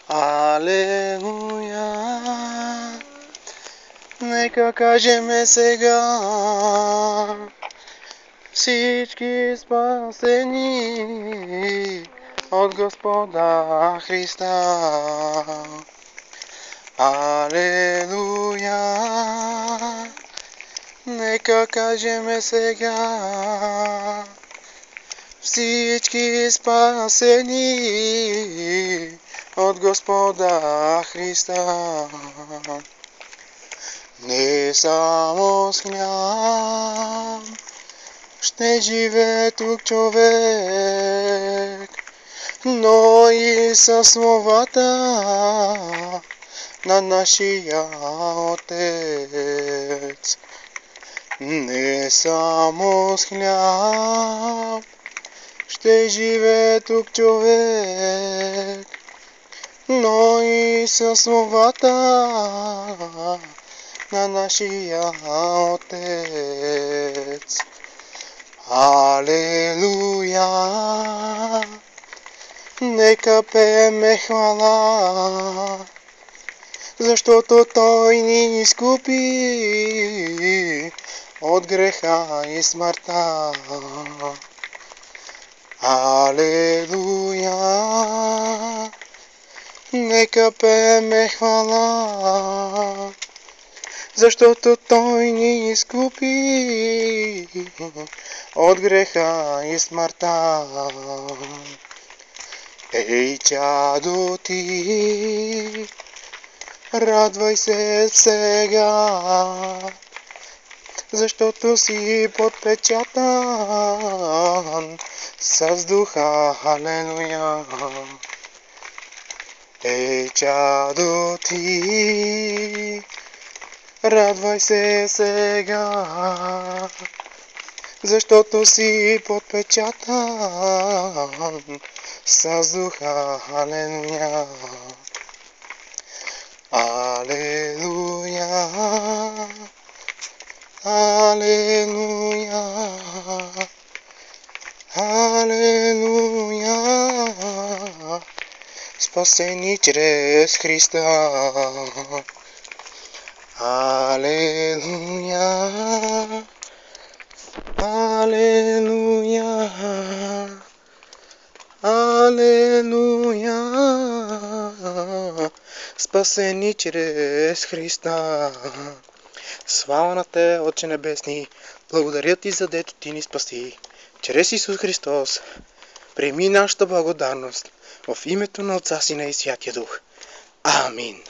Алелуя! Нека кажем сега всички спасени от Господа Христа. Алелуя! Нека кажем сега всички спасени от Господа Христа. Не само с хляб ще живее тук човек, но и със словата на нашия Отец. Не само с хляб ще живее тук човек, но и със словата на нашия Отец. Алелуя! Нека пееме хвала, защото Той ни изкупи от греха и смъртта. Алелуя! Нека пееме хвала, защото Той ни изкупи от греха и смъртта. Ей, чадо ти, радвай се сега, защото си подпечатан с духа. Алелуя! Ей, чадо ти, радвай се сега, защото си подпечатан с духа. Алелуя! Алелуя! Алелуя! Алелуя! Спасени чрез Христа. Алелуя! Алелуя! Алелуя! Спасени чрез Христа. Слава на Те, Отче Небесни, благодаря Ти, за дето Ти ни спаси. Чрез Исус Христос, приеми нашата благодарност в името на Отца, Сина и Святия Дух. Амин.